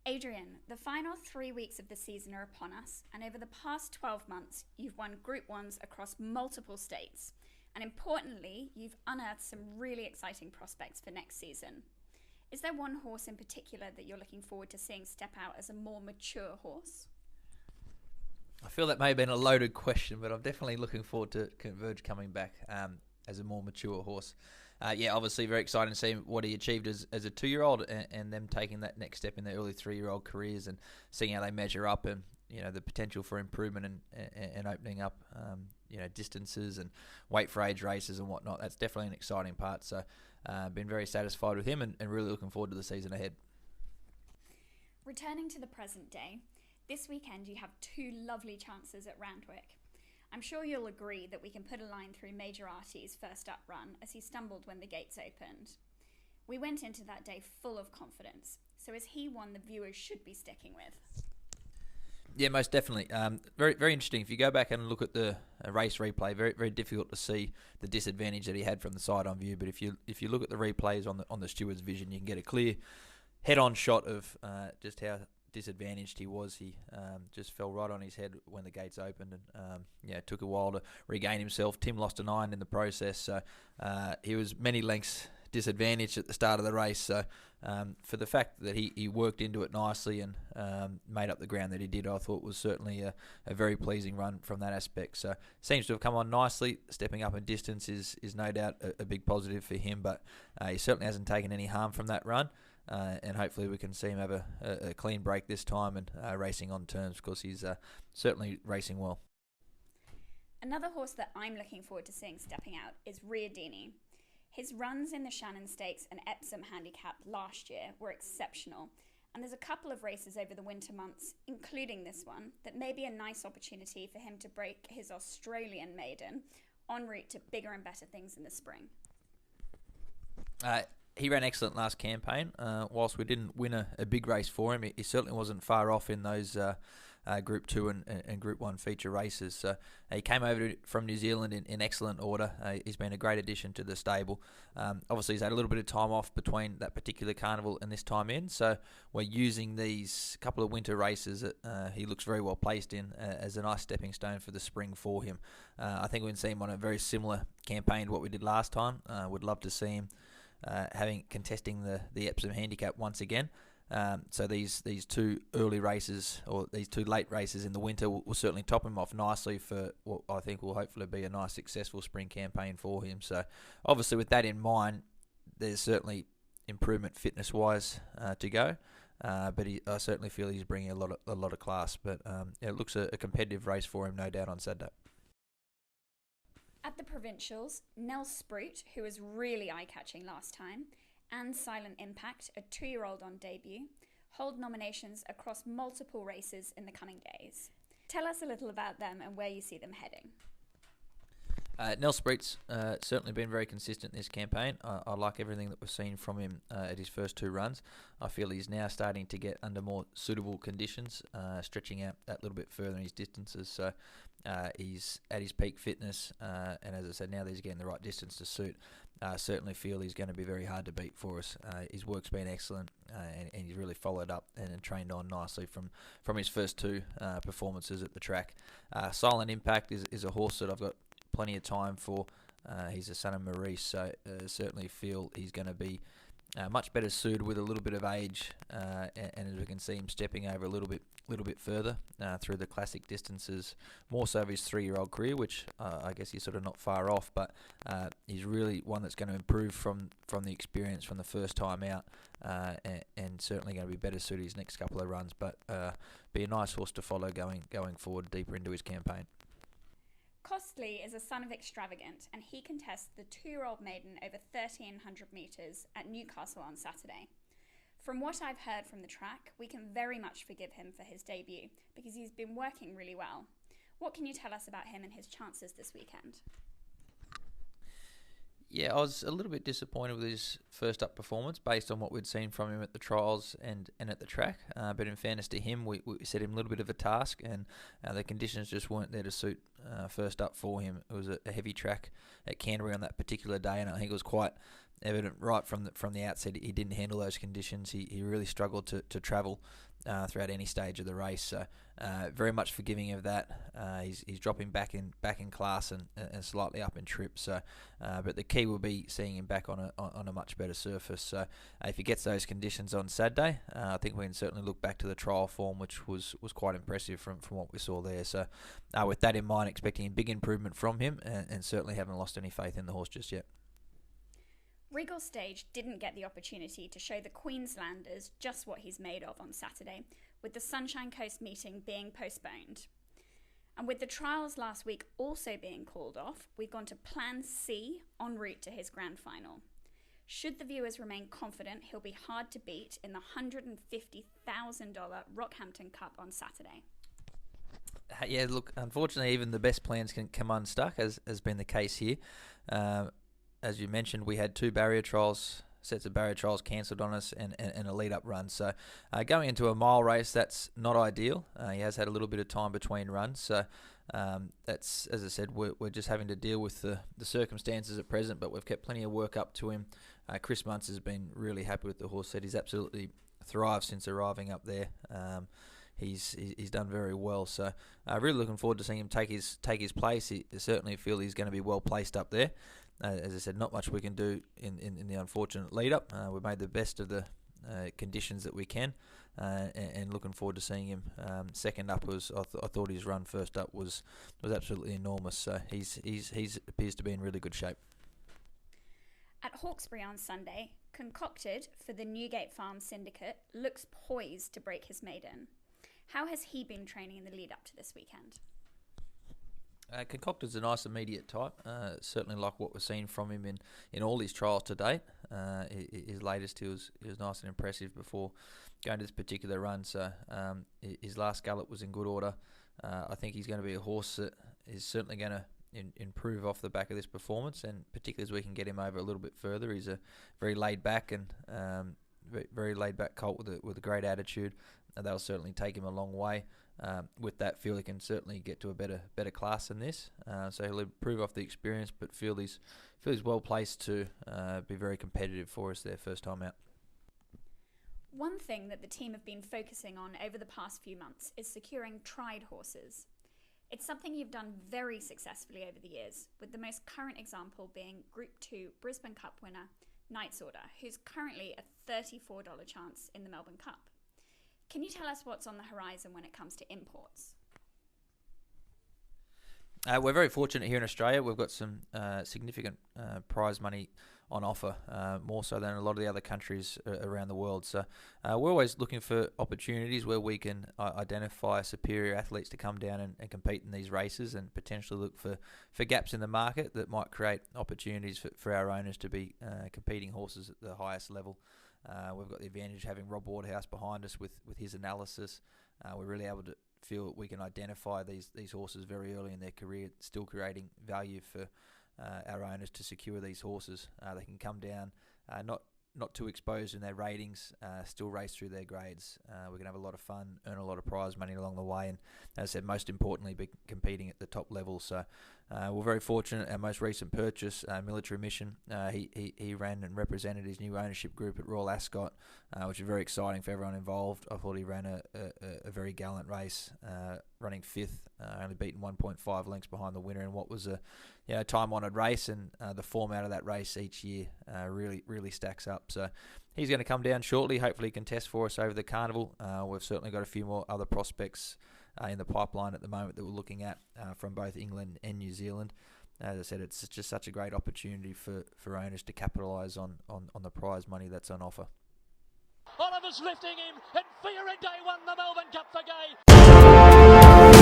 Adrian, the final 3 weeks of the season are upon us, and over the past 12 months, you've won Group 1s across multiple states. And importantly, you've unearthed some really exciting prospects for next season. Is there one horse in particular that you're looking forward to seeing step out as a more mature horse? I feel that may have been a loaded question, but I'm definitely looking forward to CONVERGE coming back as a more mature horse. Obviously very exciting to see what he achieved as a 2-year-old and them taking that next step in their early 3-year-old careers and seeing how they measure up and the potential for improvement and opening up distances and weight for age races and whatnot. That's definitely an exciting part. So been very satisfied with him and really looking forward to the season ahead. Returning to the present day, this weekend you have 2 lovely chances at Randwick. I'm sure you'll agree that we can put a line through Major ARTIE's first up run as he stumbled when the gates opened. We went into that day full of confidence, so is he one the viewers should be sticking with? Yeah, most definitely. Very, very interesting. If you go back and look at the race replay, very, very difficult to see the disadvantage that he had from the side-on view. But if you look at the replays on the steward's vision, you can get a clear head-on shot of just how disadvantaged he was. He just fell right on his head when the gates opened, and it took a while to regain himself. Tim lost a 9 in the process, so he was many lengths disadvantaged at the start of the race. So for the fact that he worked into it nicely and made up the ground that he did, I thought was certainly a very pleasing run from that aspect. So seems to have come on nicely. Stepping up in distance is no doubt a big positive for him, but he certainly hasn't taken any harm from that run. And hopefully we can see him have a clean break this time and racing on terms, because he's certainly racing well. Another horse that I'm looking forward to seeing stepping out is RIODINI. His runs in the Shannon Stakes and Epsom Handicap last year were exceptional, and there's a couple of races over the winter months, including this one, that may be a nice opportunity for him to break his Australian maiden en route to bigger and better things in the spring. He ran excellent last campaign. Whilst we didn't win a big race for him, he certainly wasn't far off in those Group 2 and Group 1 feature races. So he came over from New Zealand in excellent order. He's been a great addition to the stable. Obviously, he's had a little bit of time off between that particular carnival and this time in. So we're using these couple of winter races that he looks very well placed in as a nice stepping stone for the spring for him. I think we can see him on a very similar campaign to what we did last time. Would love to see him contesting the Epsom Handicap once again. So these 2 early races, or these 2 late races in the winter, will certainly top him off nicely for what I think will hopefully be a nice successful spring campaign for him. So obviously with that in mind, there's certainly improvement fitness wise to go, but I certainly feel he's bringing a lot of class. But it looks a competitive race for him, no doubt, on Saturday. At the Provincials, NELSPRUIT, who was really eye-catching last time, and Silent Impact, a 2-year-old on debut, hold nominations across multiple races in the coming days. Tell us a little about them and where you see them heading. NELSPRUIT's certainly been very consistent in this campaign. I like everything that we've seen from him at his first 2 runs. I feel he's now starting to get under more suitable conditions, stretching out that little bit further in his distances. So he's at his peak fitness, and as I said, now that he's getting the right distance to suit, certainly feel he's going to be very hard to beat for us. His work's been excellent, and he's really followed up and trained on nicely from his first 2 performances at the track. Silent Impact is a horse that I've got plenty of time for. He's a son of Maurice, so certainly feel he's going to be much better suited with a little bit of age, and as we can see him stepping over a little bit further through the classic distances, more so of his 3-year-old career, which I guess he's sort of not far off, but he's really one that's going to improve from the experience from the first time out, and certainly going to be better suited his next couple of runs, but be a nice horse to follow going forward deeper into his campaign. Costly is a son of Extravagant, and he contests the 2-year-old maiden over 1,300 metres at Newcastle on Saturday. From what I've heard from the track, we can very much forgive him for his debut, because he's been working really well. What can you tell us about him and his chances this weekend? Yeah, I was a little bit disappointed with his first up performance based on what we'd seen from him at the trials and at the track. But in fairness to him, we set him a little bit of a task, and the conditions just weren't there to suit first up for him. It was a heavy track at Canterbury on that particular day, and I think it was quite evident right from the outset he didn't handle those conditions. He really struggled to travel throughout any stage of the race. So very much forgiving of that. He's dropping back in class and slightly up in trip. So, but the key will be seeing him back on a much better surface. So if he gets those conditions on Saturday, I think we can certainly look back to the trial form, which was quite impressive from what we saw there. So with that in mind, expecting a big improvement from him, and certainly haven't lost any faith in the horse just yet. Regal Stage didn't get the opportunity to show the Queenslanders just what he's made of on Saturday, with the Sunshine Coast meeting being postponed. And with the trials last week also being called off, we've gone to Plan C en route to his grand final. Should the viewers remain confident, he'll be hard to beat in the $150,000 Rockhampton Cup on Saturday. Yeah, look, unfortunately, even the best plans can come unstuck, as has been the case here. As you mentioned, we had two sets of barrier trials cancelled on us and a lead-up run. So going into a mile race, that's not ideal. He has had a little bit of time between runs. So that's, as I said, we're just having to deal with the circumstances at present, but we've kept plenty of work up to him. Chris Muntz has been really happy with the horse. Said he's absolutely thrived since arriving up there. He's done very well. So really looking forward to seeing him take his place. I certainly feel he's going to be well placed up there. As I said, not much we can do in the unfortunate lead-up. We've made the best of the conditions that we can, and looking forward to seeing him. Second up I thought his run first up was absolutely enormous. So he's appears to be in really good shape. At Hawkesbury on Sunday, Concocted for the Newgate Farm Syndicate looks poised to break his maiden. How has he been training in the lead-up to this weekend? Concocted's a nice immediate type. Certainly like what we've seen from him in all his trials to date. His latest, he was nice and impressive before going to this particular run. So his last gallop was in good order. I think he's going to be a horse that is certainly going to improve off the back of this performance, and particularly as we can get him over a little bit further. He's a very laid back and very laid back colt with a great attitude. That'll certainly take him a long way. With that, feel he can certainly get to a better class than this. So he'll improve off the experience, but feel he's well placed to be very competitive for us there first time out. One thing that the team have been focusing on over the past few months is securing tried horses. It's something you've done very successfully over the years, with the most current example being Group 2 Brisbane Cup winner Knight's Order, who's currently a $34 chance in the Melbourne Cup. Can you tell us what's on the horizon when it comes to imports? We're very fortunate here in Australia. We've got some significant prize money on offer, more so than a lot of the other countries around the world. So we're always looking for opportunities where we can identify superior athletes to come down and compete in these races, and potentially look for gaps in the market that might create opportunities for our owners to be competing horses at the highest level. We've got the advantage of having Rob Waterhouse behind us with his analysis. We're really able to feel that we can identify these horses very early in their career, still creating value for our owners to secure these horses. They can come down, not too exposed in their ratings, still race through their grades. We can have a lot of fun, earn a lot of prize money along the way, and as I said, most importantly, be competing at the top level. So we're very fortunate. Our most recent purchase, Military Mission, he ran and represented his new ownership group at Royal Ascot, which is very exciting for everyone involved. I thought he ran a very gallant race, running fifth, only beaten 1.5 lengths behind the winner in what was a time-honoured race, and the form out of that race each year really stacks up. So he's going to come down shortly. Hopefully he can test for us over the carnival. We've certainly got a few more other prospects in the pipeline at the moment that we're looking at from both England and New Zealand. As I said, it's just such a great opportunity for owners to capitalise on the prize money that's on offer. Oliver's lifting him, and FIORENTE won the Melbourne Cup for Gai.